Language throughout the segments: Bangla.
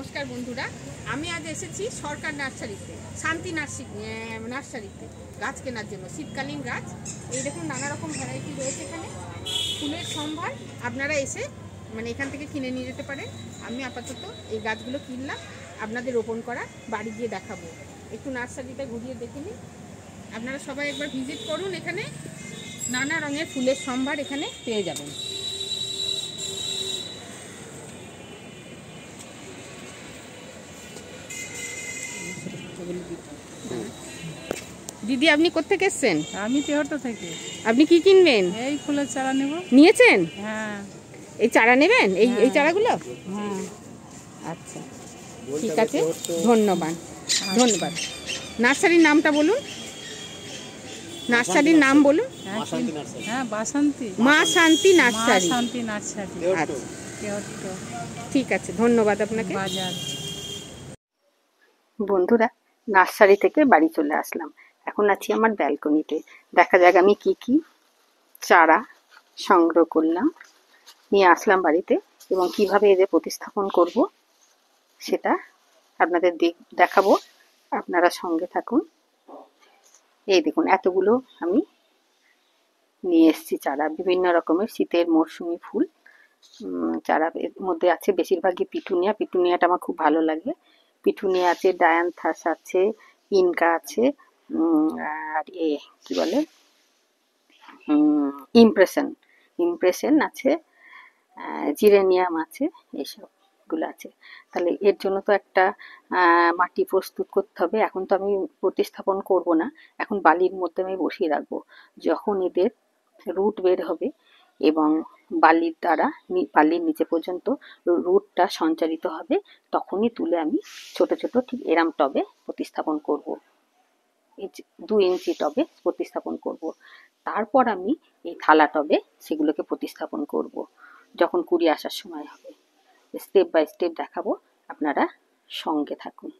নমস্কার বন্ধুরা, আমি আজ এসেছি সরকার নার্সারিতে, শান্তি নার্সারিতে গাছ কেনার জন্য। শীতকালীন গাছ, এই দেখুন নানা রকম ভ্যারাইটি রয়েছে এখানে, ফুলের সম্ভার। আপনারা এসে এখান থেকে কিনে নিয়ে যেতে পারেন। আমি আপাতত এই গাছগুলো কিনলাম, আপনাদের রোপণ করা বাড়ি গিয়ে দেখাবো। একটু নার্সারিটা ঘুরিয়ে দেখে নিন। আপনারা সবাই একবার ভিজিট করুন। এখানে নানা রঙের ফুলের সম্ভার এখানে পেয়ে যাবেন। দিদি, আপনি কোত্থেকে এসছেন? আমি তেহট্ট থেকে। আপনি কি কিনবেন? এই ফুলের চারা নেব। নিয়েছেন? হ্যাঁ। এই চারা নেবেন? এই চারাগুলো? হ্যাঁ। আচ্ছা, ঠিক আছে, ধন্যবাদ। নার্সারির নামটা বলুন, নার্সারির নাম বলুন। হ্যাঁ, বাসন্তী, মা শান্তি নার্সারি। শান্তি নার্সারি, আচ্ছা, তেহট্ট। ঠিক আছে, ধন্যবাদ আপনাকে। বাজার। বন্ধুরা, নার্সারি থেকে বাড়ি চলে আসলাম। এখন আছি আমার ব্যালকনিতে। দেখা যাক আমি কি কি চারা সংগ্রহ করলাম, নিয়ে আসলাম বাড়িতে, এবং কিভাবে এদের প্রতিস্থাপন করব সেটা আপনাদের দেখাবো। আপনারা সঙ্গে থাকুন। এই দেখুন, এতগুলো আমি নিয়ে এসেছি চারা, বিভিন্ন রকমের শীতের মরশুমি ফুল চারা। এর মধ্যে আছে বেশিরভাগই পিটুনিয়াটা আমার খুব ভালো লাগে। পিটুনিয়া আছে, ডায়ান্থাস আছে, ইনকা আছে, আর কি বলে, ইমপ্রেশন আছে, জিরেনিয়াম আছে, এইসবগুলো আছে। তাহলে এর জন্য তো একটা মাটি প্রস্তুত করতে হবে। এখন তো আমি প্রতিস্থাপন করব না, এখন বালির মধ্যে আমি বসিয়ে রাখবো। যখন এদের রুট বের হবে এবং বালির দ্বারা বালির নিচে পর্যন্ত রুটটা সঞ্চারিত হবে, তখনই তুলে আমি ছোট ছোট ঠিক এরাম টবে প্রতিস্থাপন করব। 2 ইঞ্চি টবে প্রতিস্থাপন করব। তারপর আমি এই থালা টবে সেগুলোকে প্রতিস্থাপন করব যখন কুড়ি আসার সময় হবে। স্টেপ বাই স্টেপ দেখাবো, আপনারা সঙ্গে থাকুন।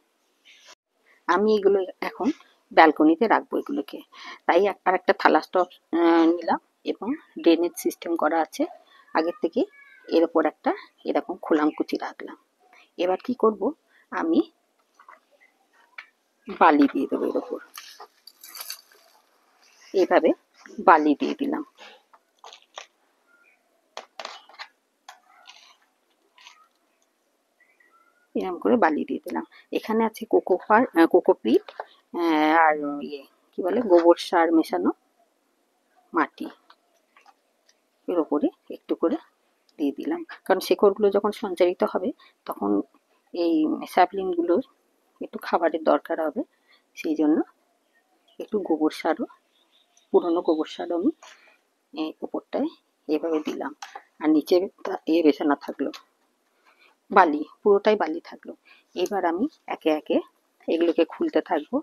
আমি এগুলো এখন ব্যালকনিতে রাখবো এগুলোকে, তাই আর একটা থালা স্টক নিলাম এবং ড্রেনেজ সিস্টেম করা আছে আগের থেকে। এর ওপর একটা এরকম খোলামকুচি রাখলাম। এবার কি করব, আমি বালি দিয়ে দেবো এর ওপর। এইভাবে বালি দিয়ে দিলাম। এরকম করে বালি দিয়ে দিলাম। এখানে আছে কোকোপিট আর কি বলে, গোবর সার মেশানো মাটি। এর ওপরে একটু করে দিয়ে দিলাম, কারণ শেকড়গুলো যখন সঞ্চারিত হবে তখন এই স্যাপলিংগুলোর একটু খাবারের দরকার হবে। সেই জন্য একটু গোবর সারও, পুরনো গোবর সারও আমি উপরটায় এভাবে দিলাম। আর নিচে বেছানো থাকলো বালি, পুরোটাই বালি থাকলো। এবার আমি একে একে এগুলোকে খুলতে থাকবো।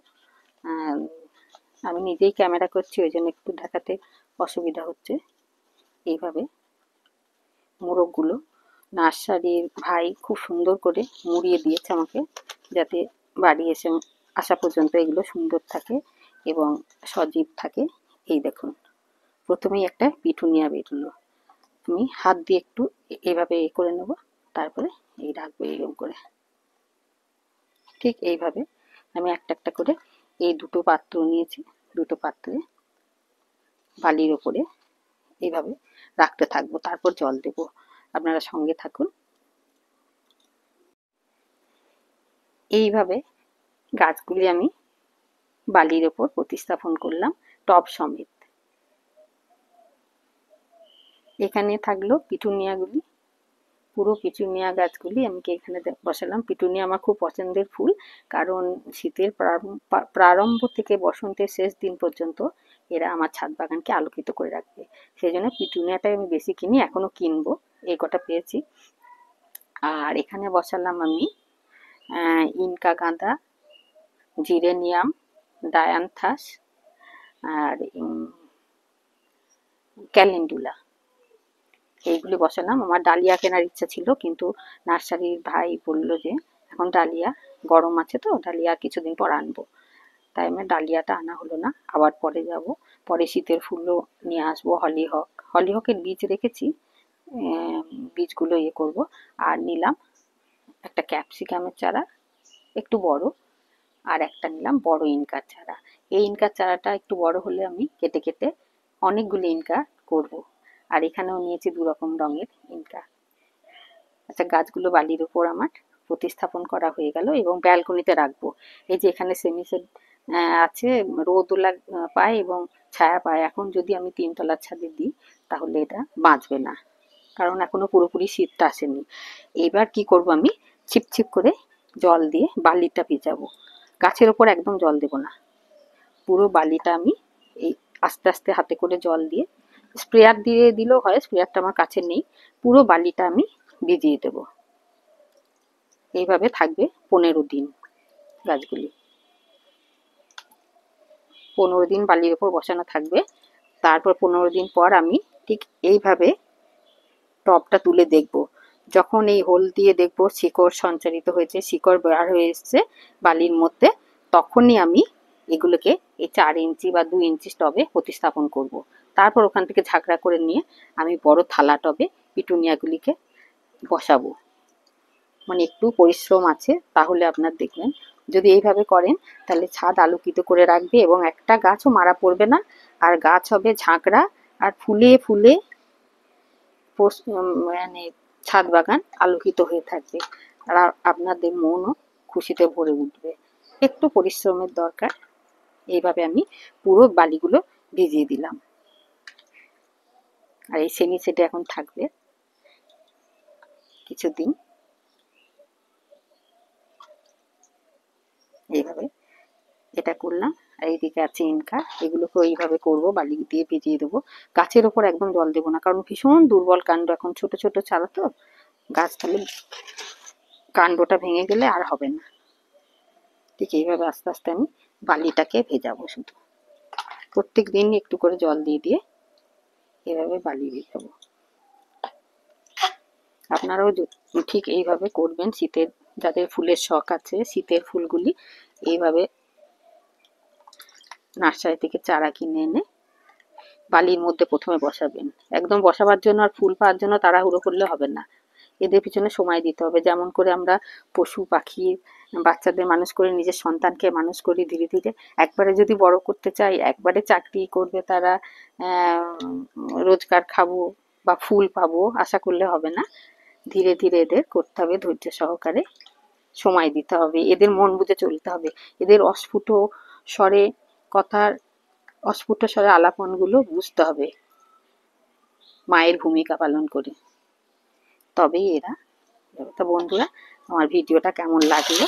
আমি নিজেই ক্যামেরা করছি, ওই জন্য একটু দেখাতে অসুবিধা হচ্ছে। এইভাবে মোড়কগুলো নার্সারির ভাই খুব সুন্দর করে মুড়িয়ে দিয়েছে আমাকে, যাতে বাড়ি আসা পর্যন্ত এগুলো সুন্দর থাকে এবং সজীব থাকে। এই দেখুন, প্রথমেই একটা পিটুনিয়া বেরোলো। আমি হাত দিয়ে একটু এভাবে করে নেব, তারপরে এই রাখবো এরকম করে। ঠিক এইভাবে আমি একটা একটা করে এই দুটো পাত্র নিয়েছি, দুটো পাত্রে বালির ওপরে এইভাবে রাখতে থাকবো, তারপর জল দেব। আপনারা সঙ্গে থাকুন। এইভাবে গাছগুলি আমি বালির ওপর প্রতিস্থাপন করলাম, টব সমেত। এখানে থাকলো পিটুনিয়াগুলি, পুরো পিটুনিয়া গাছগুলি আমি এখানে বসালাম। পিটুনিয়া আমার খুব পছন্দের ফুল, কারণ শীতের প্রারম্ভ থেকে বসন্তের শেষ দিন পর্যন্ত এরা আমার ছাদ বাগানকে আলোকিত করে রাখবে। সেই জন্য পিটুনিয়াটাই আমি বেশি কিনি, এখনো কিনবো, এই কটা পেয়েছি। আর এখানে বসালাম আমি ইনকা গাঁদা, জিরেনিয়াম, ডায়ান্থাস আর ক্যালেন্ডুলা, এইগুলি বসালাম। আমার ডালিয়া কেনার ইচ্ছা ছিল, কিন্তু নার্সারির ভাই বললো যে এখন ডালিয়া গরম আছে, তো ডালিয়া কিছুদিন পর আনবো, তাই আমার ডালিয়াটা আনা হলো না। আবার পরে যাব, পরে শীতের ফুলও নিয়ে আসবো। হলিহকের বীজ রেখেছি, বীজগুলো করব। আর নিলাম একটা ক্যাপসিকামের চারা একটু বড়, আর একটা নিলাম বড় ইনকার চারা। এই ইনকার চারাটা একটু বড় হলে আমি কেটে কেটে অনেকগুলো ইনকা করব। আর এখানেও নিয়েছি 2 রকম রঙের ইনকা। আচ্ছা, গাছগুলো বালির উপর আমার প্রতিস্থাপন করা হয়ে গেল এবং ব্যালকনিতে রাখবো। এই যে এখানে সেমিসেড আছে, রোদও পায় এবং ছায়া পায়। এখন যদি আমি 3 তলার ছাদে দিই তাহলে এটা বাঁচবে না, কারণ এখনো পুরোপুরি শীতটা আসেনি। এবার কি করব, আমি ছিপছিপ করে জল দিয়ে বালিটা ভিজাবো। গাছের ওপর একদম জল দেব না, পুরো বালিটা আমি এই আস্তে আস্তে হাতে করে জল দিয়ে, স্প্রেয়ার দিয়ে দিলেও হয়, স্প্রেয়ারটা আমার কাছে নেই। পুরো বালিটা আমি ভিজিয়ে দেব। এইভাবে থাকবে 15 দিন গাছগুলি। 15 দিন বালির ওপর বসানো থাকবে। তারপর 15 দিন পর আমি ঠিক এইভাবে টবটা তুলে দেখব। যখন এই হোল দিয়ে দেখব শিকড় সঞ্চারিত হয়েছে, শিকড় বের হয়ে এসছে বালির মধ্যে, তখনই আমি এগুলোকে এই 4 ইঞ্চি বা 2 ইঞ্চি টবে প্রতিস্থাপন করব। তারপর ওখান থেকে ঝাঁকড়া করে নিয়ে আমি বড় থালা টবে পিটুনিয়াগুলিকে বসাবো। মানে একটু পরিশ্রম আছে, তাহলে আপনার দেখবেন যদি এইভাবে করেন তাহলে ছাদ আলোকিত করে রাখবে এবং একটা গাছও মারা পড়বে না, আর গাছ হবে ঝাঁকড়া, আর ফুলে ফুলে মানে ছাদ বাগান আলোকিত হয়ে থাকবে। আর আপনাদের মনও খুশিতে ভরে উঠবে। একটু পরিশ্রমের দরকার। এইভাবে আমি পুরো বালিগুলো ভিজিয়ে দিলাম। আর এই সেমি সেটে এখন থাকবে কিছুদিন। এইভাবে এটা করলাম। আর এইদিকে আছে ইনকা, এগুলোকে এইভাবে করব, বালি দিয়ে ভিজিয়ে দেবো। গাছের ওপর একদম জল দেবো না, কারণ ভীষণ দুর্বল কাণ্ড, এখন ছোট ছোট চারা তো, গাছ তাহলে কাণ্ডটা ভেঙে গেলে আর হবে না। ঠিক এইভাবে আস্তে আস্তে আমি বালিটাকে ভেজাবো। শুধু প্রত্যেক দিন একটু করে জল দিয়ে দিয়ে এভাবে বালি ভেজাবো। আপনারাও ঠিক এইভাবে করবেন। শীতের যাদের ফুলের শখ আছে, শীতের ফুলগুলি এইভাবে নার্সারি থেকে চারা কিনে এনে বালির মধ্যে প্রথমে বসাবেন। একদম বসাবার জন্য আর ফুল পাওয়ার জন্য তাড়াহুড়ো করলে হবে না, এদের পিছনে সময় দিতে হবে। যেমন করে আমরা পশু পাখি বাচ্চাদের মানুষ করে, নিজের সন্তানকে মানুষ করি ধীরে ধীরে, একবারে যদি বড় করতে চাই, একবারে চাকরি করবে তারা, রোজগার খাবো বা ফুল পাবো আশা করলে হবে না। ধীরে ধীরে এদের করতে হবে, ধৈর্য সহকারে সময় দিতে হবে, এদের মন বুঝে চলতে হবে। এদের অস্ফুট স্বরে কথার, অস্ফুট স্বরে আলাপনগুলো বুঝতে হবে মায়ের ভূমিকা পালন করে, তবেই এরা। তো বন্ধুরা, আমার ভিডিওটা কেমন লাগলো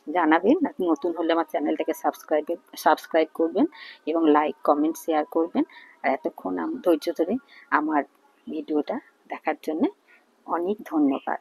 জানাবেন। নতুন হলে আমার চ্যানেলটাকে সাবস্ক্রাইব করবেন এবং লাইক কমেন্ট শেয়ার করবেন। আর এতক্ষণ ধৈর্য ধরে আমার ভিডিওটা দেখার জন্য অনেক ধন্যবাদ।